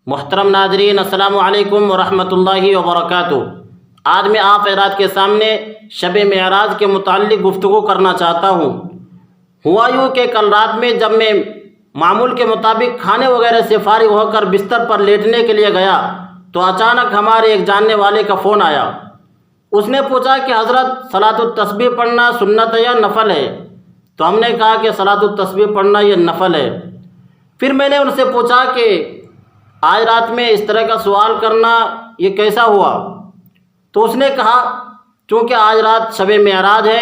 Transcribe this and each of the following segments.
محترم ناظرین، السلام علیکم ورحمۃ اللہ وبرکاتہ۔ آج میں آپ حضرات کے سامنے شب معراج کے متعلق گفتگو کرنا چاہتا ہوں۔ ہوا یوں کہ کل رات میں جب میں معمول کے مطابق کھانے وغیرہ سے فارغ ہو کر بستر پر لیٹنے کے لیے گیا تو اچانک ہمارے ایک جاننے والے کا فون آیا۔ اس نے پوچھا کہ حضرت صلاۃ التسبیح پڑھنا سنت ہے یا نفل ہے؟ تو ہم نے کہا کہ صلاۃ التسبیح پڑھنا یہ نفل ہے۔ پھر میں نے ان سے پوچھا کہ آج رات میں اس طرح کا سوال کرنا یہ کیسا ہوا؟ تو اس نے کہا چونکہ آج رات شب معراج ہے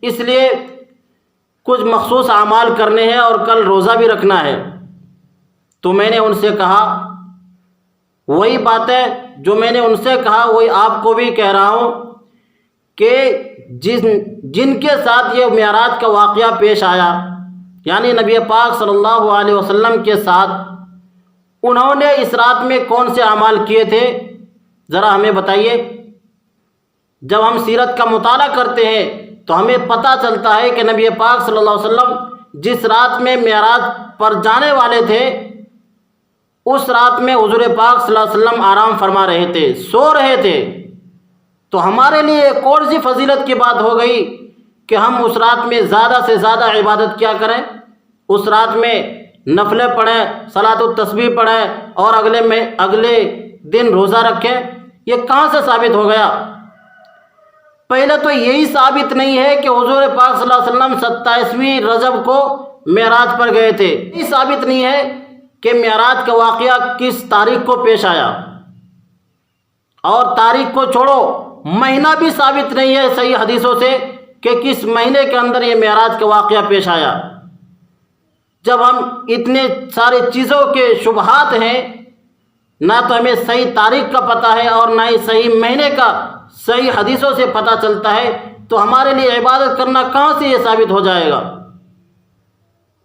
اس لیے کچھ مخصوص اعمال کرنے ہیں اور کل روزہ بھی رکھنا ہے۔ تو میں نے ان سے کہا وہی بات ہے جو میں نے ان سے کہا وہی آپ کو بھی کہہ رہا ہوں کہ جن کے ساتھ یہ معراج کا واقعہ پیش آیا، یعنی نبی پاک صلی اللہ علیہ وسلم کے ساتھ، انہوں نے اس رات میں کون سے اعمال کیے تھے ذرا ہمیں بتائیے۔ جب ہم سیرت کا مطالعہ کرتے ہیں تو ہمیں پتہ چلتا ہے کہ نبی پاک صلی اللہ علیہ وسلم جس رات میں معراج پر جانے والے تھے اس رات میں حضور پاک صلی اللہ علیہ وسلم آرام فرما رہے تھے، سو رہے تھے۔ تو ہمارے لیے ایک اور سی فضیلت کی بات ہو گئی کہ ہم اس رات میں زیادہ سے زیادہ عبادت کیا کریں، اس رات میں نفلیں پڑھیں، صلاۃ التسبیح پڑھیں اور اگلے دن روزہ رکھیں۔ یہ کہاں سے ثابت ہو گیا؟ پہلے تو یہی ثابت نہیں ہے کہ حضور پاک صلی اللہ علیہ وسلم 27ویں رجب کو معراج پر گئے تھے، یہ ثابت نہیں ہے کہ معراج کا واقعہ کس تاریخ کو پیش آیا، اور تاریخ کو چھوڑو مہینہ بھی ثابت نہیں ہے صحیح حدیثوں سے کہ کس مہینے کے اندر یہ معراج کا واقعہ پیش آیا۔ جب ہم اتنے سارے چیزوں کے شبہات ہیں، نہ تو ہمیں صحیح تاریخ کا پتہ ہے اور نہ ہی صحیح مہینے کا صحیح حدیثوں سے پتہ چلتا ہے، تو ہمارے لیے عبادت کرنا کہاں سے یہ ثابت ہو جائے گا؟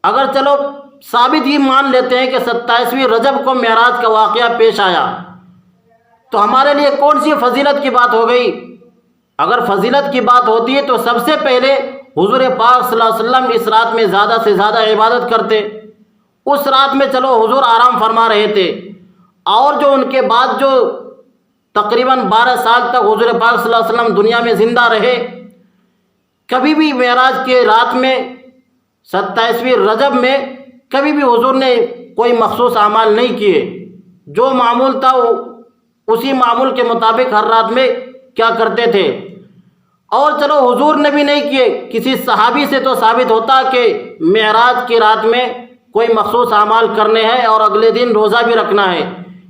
اگر چلو ثابت ہی مان لیتے ہیں کہ 27ویں رجب کو معراج کا واقعہ پیش آیا تو ہمارے لیے کون سی فضیلت کی بات ہو گئی؟ اگر فضیلت کی بات ہوتی ہے تو سب سے پہلے حضور پاک صلی اللہ علیہ وسلم اس رات میں زیادہ سے زیادہ عبادت کرتے۔ اس رات میں چلو حضور آرام فرما رہے تھے، اور جو ان کے بعد جو تقریباً 12 سال تک حضور پاک صلی اللہ علیہ وسلم دنیا میں زندہ رہے، کبھی بھی معراج کے رات میں 27ویں رجب میں کبھی بھی حضور نے کوئی مخصوص اعمال نہیں کیے، جو معمول تھا اسی معمول کے مطابق ہر رات میں کیا کرتے تھے۔ اور چلو حضور نے بھی نہیں کیے، کسی صحابی سے تو ثابت ہوتا کہ معراج کی رات میں کوئی مخصوص اعمال کرنے ہیں اور اگلے دن روزہ بھی رکھنا ہے،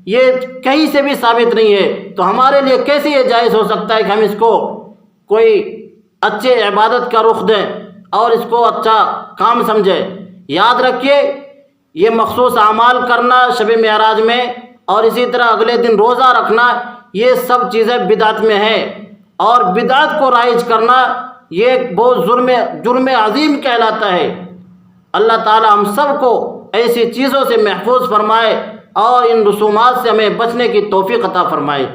یہ کہیں سے بھی ثابت نہیں ہے۔ تو ہمارے لیے کیسے یہ جائز ہو سکتا ہے کہ ہم اس کو کوئی اچھے عبادت کا رخ دیں اور اس کو اچھا کام سمجھیں؟ یاد رکھیے یہ مخصوص اعمال کرنا شب معراج میں اور اسی طرح اگلے دن روزہ رکھنا، یہ سب چیزیں بدعت میں ہیں، اور بدعت کو رائج کرنا یہ ایک بہت جرم عظیم کہلاتا ہے۔ اللہ تعالی ہم سب کو ایسی چیزوں سے محفوظ فرمائے اور ان رسومات سے ہمیں بچنے کی توفیق عطا فرمائے۔